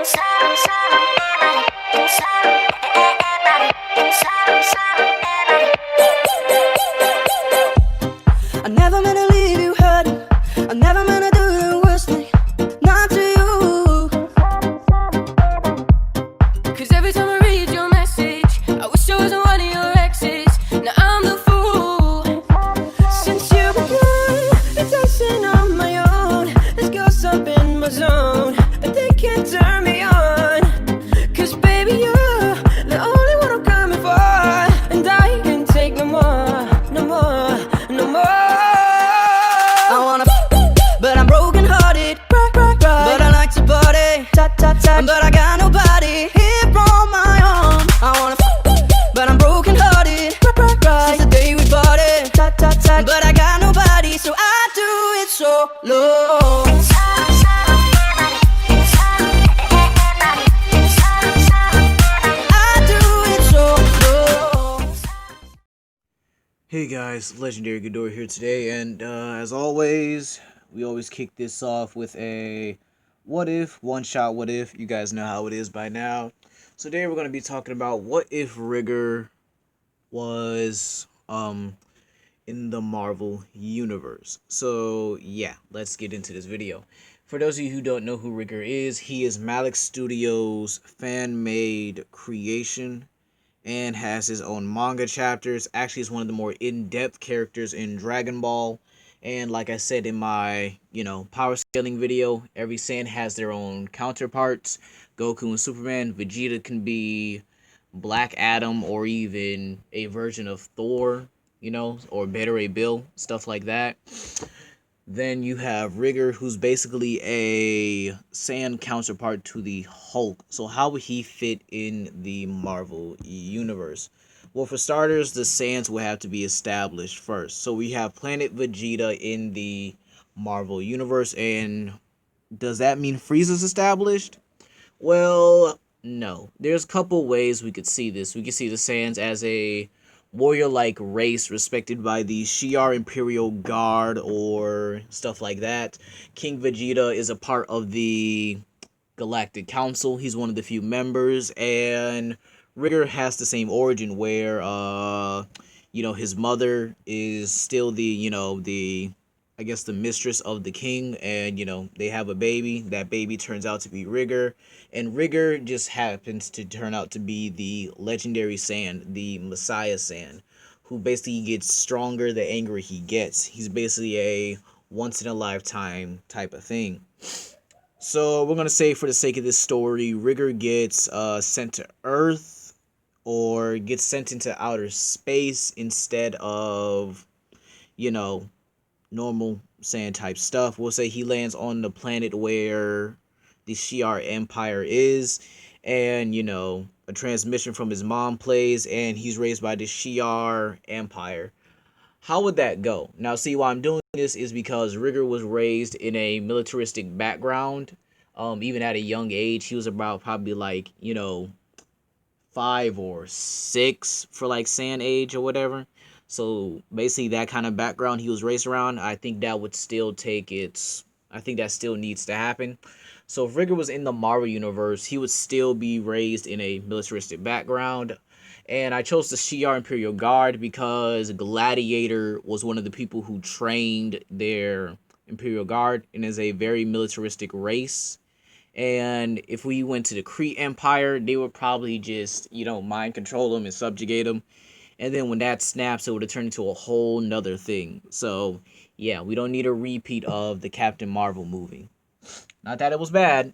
I never meant to leave you hurting. I never meant to do the worst thing, not to you. 'Cause every time I read your message, I wish I wasn't one of your exes. Now I'm the fool. Since you were gone, it's dancing on my own. This girl's up in my zone, but they can't turn me on. 'Cause baby, you're the only one I'm coming for, and I can't take no more, no more, no more. I wanna, but I'm broken hearted. But I like to party, but I got nobody here on my own. I wanna, but I'm broken hearted. Since the day we parted, but I got nobody, so I do it solo. Hey guys, Legendary Ghidorah here today, and as always, we always kick this off with a what if, one-shot what if. You guys know how it is by now. So today we're going to be talking about what if Rigor was in the Marvel Universe. So yeah, let's get into this video. For those of you who don't know who Rigor is, he is Malik Studios' fan-made creation and has his own manga chapters. Actually, is one of the more in-depth characters in Dragon Ball. And like I said in my, power scaling video, every Saiyan has their own counterparts. Goku and Superman. Vegeta can be Black Adam or even a version of Thor, or Beta Ray Bill, stuff like that. Then you have Rigor, who's basically a Saiyan counterpart to the Hulk. So how would he fit in the Marvel Universe? Well, for starters, the Saiyans will have to be established first. So we have Planet Vegeta in the Marvel Universe, and does that mean Frieza's established? Well, no. There's a couple ways we could see this. We could see the Saiyans as a warrior-like race respected by the Shi'ar Imperial Guard or stuff like that. King Vegeta is a part of the Galactic Council. He's one of the few members, and Rigor has the same origin where his mother is still the the mistress of the king, and they have a baby. That baby turns out to be Rigor, and Rigor just happens to turn out to be the legendary Saiyan, the Messiah Saiyan, who basically gets stronger the angrier he gets. He's basically a once in a lifetime type of thing. So we're gonna say, for the sake of this story, Rigor gets sent to Earth, or gets sent into outer space instead of normal Saiyan type stuff. We'll say he lands on the planet where the Shi'ar Empire is, and a transmission from his mom plays, and he's raised by the Shi'ar Empire. How would that go? Now, see, why I'm doing this is because Rigor was raised in a militaristic background. Even at a young age, he was about probably 5 or 6 for Saiyan age or whatever. So basically that kind of background he was raised around, I think that still needs to happen. So if Rigor was in the Marvel Universe, he would still be raised in a militaristic background. And I chose the Shi'ar Imperial Guard because Gladiator was one of the people who trained their Imperial Guard, and is a very militaristic race. And if we went to the Kree Empire, they would probably just, mind control him and subjugate him. And then when that snaps, it would have turned into a whole nother thing. So, yeah, we don't need a repeat of the Captain Marvel movie. Not that it was bad.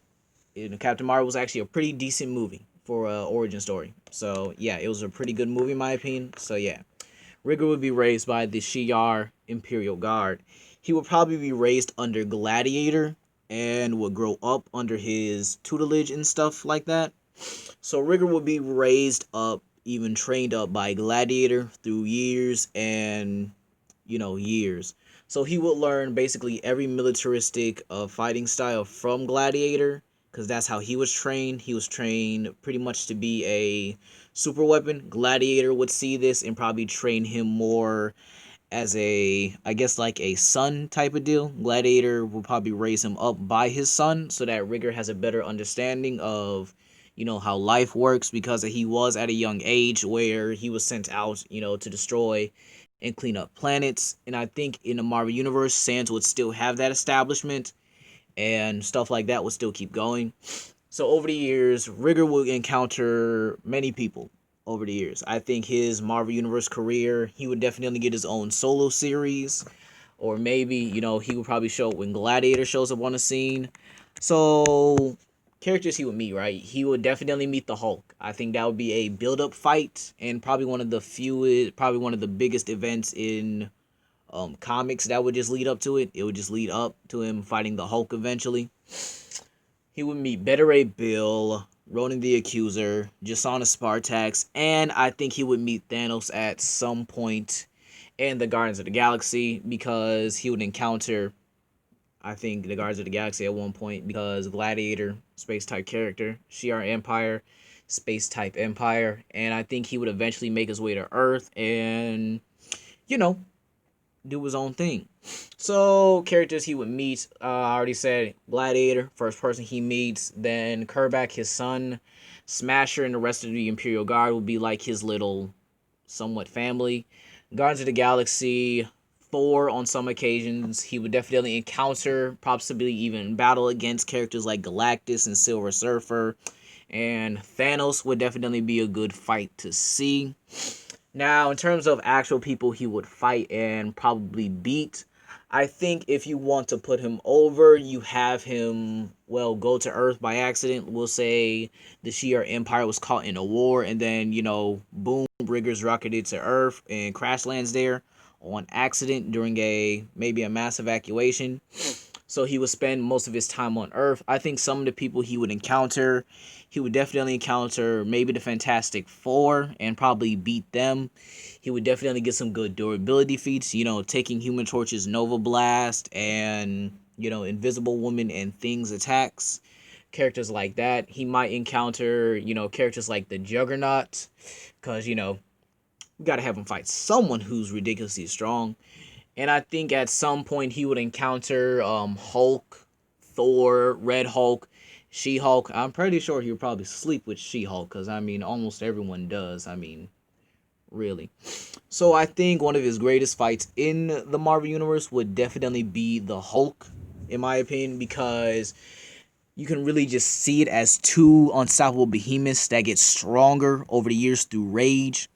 Captain Marvel was actually a pretty decent movie for an origin story. So, yeah, it was a pretty good movie in my opinion. So, yeah. Rigor would be raised by the Shi'ar Imperial Guard. He would probably be raised under Gladiator and would grow up under his tutelage and stuff like that. So, Rigor would be raised up, even trained up by Gladiator through years and, years. So he would learn basically every militaristic fighting style from Gladiator, because that's how he was trained. He was trained pretty much to be a super weapon. Gladiator would see this and probably train him more as a, I guess, like a son type of deal. Gladiator will probably raise him up by his son so that Rigor has a better understanding of, how life works, because he was at a young age where he was sent out, to destroy and clean up planets. And I think in the Marvel Universe, Sans would still have that establishment and stuff like that would still keep going. So over the years, Rigor will encounter many people over the years. I think his Marvel Universe career, he would definitely get his own solo series, or maybe, he would probably show up when Gladiator shows up on the scene. So characters he would meet, right? He would definitely meet the Hulk. I think that would be a build-up fight and probably probably one of the biggest events in comics that would just lead up to it. It would just lead up to him fighting the Hulk eventually. He would meet Beta Ray Bill, Ronan the Accuser, Jasana Spartax, and I think he would meet Thanos at some point in the Guardians of the Galaxy, because he would encounter, I think, the Guardians of the Galaxy at one point, because Gladiator, space type character, Shi'ar Empire, space type empire, and I think he would eventually make his way to Earth and, you know, do his own thing. So characters he would meet, I already said Gladiator, first person he meets. Then Kerbeck, his son, Smasher, and the rest of the Imperial Guard will be like his little, somewhat family. Guardians of the Galaxy, Thor on some occasions. He would definitely encounter, possibly even battle against characters like Galactus and Silver Surfer. And Thanos would definitely be a good fight to see. Now, in terms of actual people he would fight and probably beat, I think if you want to put him over, you have him, well, go to Earth by accident. We'll say the Shi'ar Empire was caught in a war, and then, boom, Rigger's rocketed to Earth and crash lands there on accident during maybe a mass evacuation. So he would spend most of his time on Earth. I think some of the people he would encounter, he would definitely encounter maybe the Fantastic Four and probably beat them. He would definitely get some good durability feats, taking Human Torch's Nova Blast and, Invisible Woman and Things attacks. Characters like that. He might encounter, characters like the Juggernaut, because, you gotta have him fight someone who's ridiculously strong. And I think at some point he would encounter Hulk, Thor, Red Hulk, She-Hulk. I'm pretty sure he would probably sleep with She-Hulk, because, almost everyone does. Really. So I think one of his greatest fights in the Marvel Universe would definitely be the Hulk, in my opinion, because you can really just see it as two unstoppable behemoths that get stronger over the years through rage.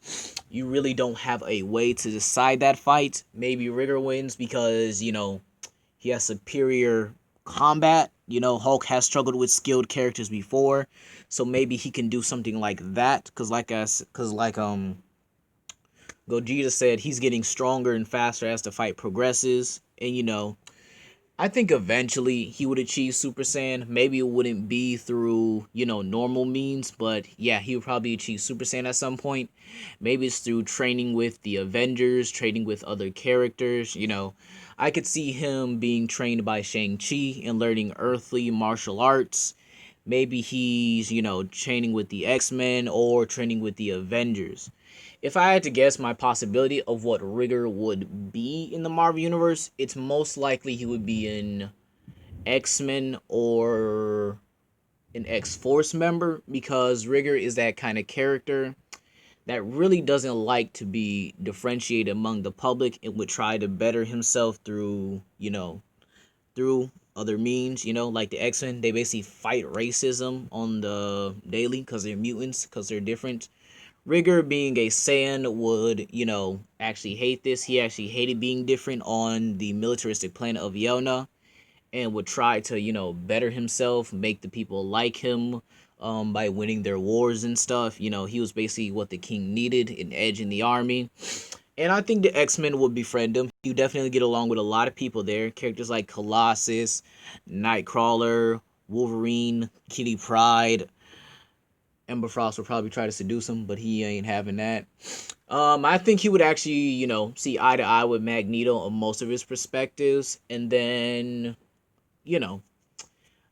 You really don't have a way to decide that fight. Maybe Rigor wins because, he has superior combat. Hulk has struggled with skilled characters before, so maybe he can do something like that. Because Gogeta said, he's getting stronger and faster as the fight progresses, and I think eventually he would achieve Super Saiyan. Maybe it wouldn't be through, normal means, but yeah, he would probably achieve Super Saiyan at some point. Maybe it's through training with the Avengers, training with other characters, I could see him being trained by Shang-Chi and learning earthly martial arts. Maybe he's, training with the X-Men or training with the Avengers. If I had to guess my possibility of what Rigor would be in the Marvel Universe, it's most likely he would be in X-Men or an X-Force member, because Rigor is that kind of character that really doesn't like to be differentiated among the public and would try to better himself through, through other means, like the X-Men. They basically fight racism on the daily because they're mutants, because they're different. Rigor, being a Saiyan, would, actually hate this. He actually hated being different on the militaristic planet of Yelna, and would try to, better himself, make the people like him, by winning their wars and stuff. He was basically what the king needed, an edge in the army. And I think the X-Men would befriend him. He would definitely get along with a lot of people there. Characters like Colossus, Nightcrawler, Wolverine, Kitty Pryde. Ember Frost would probably try to seduce him, but he ain't having that. I think he would actually, see eye to eye with Magneto on most of his perspectives. And then,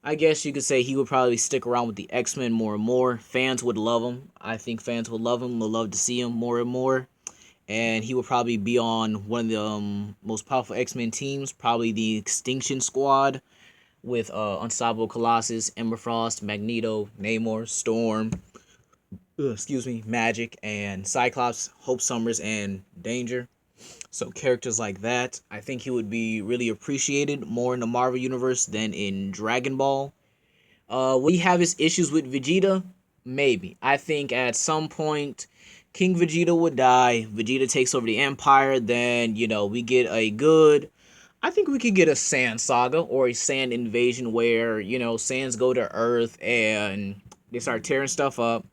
I guess you could say he would probably stick around with the X-Men more and more. Fans would love him. I think fans would love him, would love to see him more and more. and he would probably be on one of the most powerful X-Men teams, probably the Extinction Squad, with Unstoppable Colossus, Ember Frost, Magneto, Namor, Storm, Magic, and Cyclops, Hope Summers, and Danger. So characters like that, I think he would be really appreciated more in the Marvel Universe than in Dragon Ball. Will he have his issues with Vegeta? Maybe. I think at some point, King Vegeta would die. Vegeta takes over the Empire. Then, we get a good. I think we could get a Sand saga or a Sand invasion where, Sands go to Earth and they start tearing stuff up.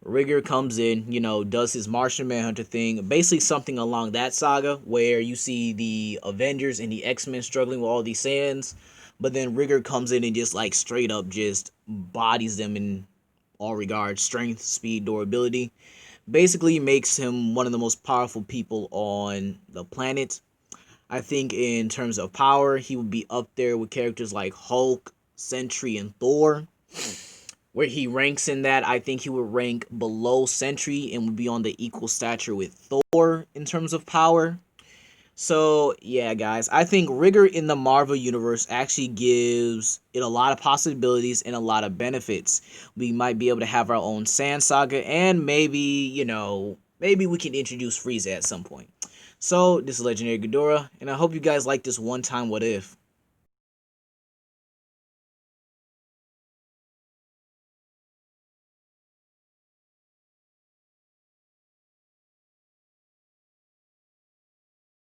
Rigor comes in, does his Martian Manhunter thing. Basically, something along that saga where you see the Avengers and the X-Men struggling with all these Sands. But then Rigor comes in and just like straight up just bodies them in all regards: strength, speed, durability. Basically makes him one of the most powerful people on the planet. I think in terms of power, he would be up there with characters like Hulk, Sentry, and Thor. Where he ranks in that, I think he would rank below Sentry and would be on the equal stature with Thor in terms of power. So, yeah, guys, I think Rigor in the Marvel Universe actually gives it a lot of possibilities and a lot of benefits. We might be able to have our own Sand Saga, and maybe, maybe we can introduce Frieza at some point. So, this is Legendary Ghidorah, and I hope you guys like this one-time What If.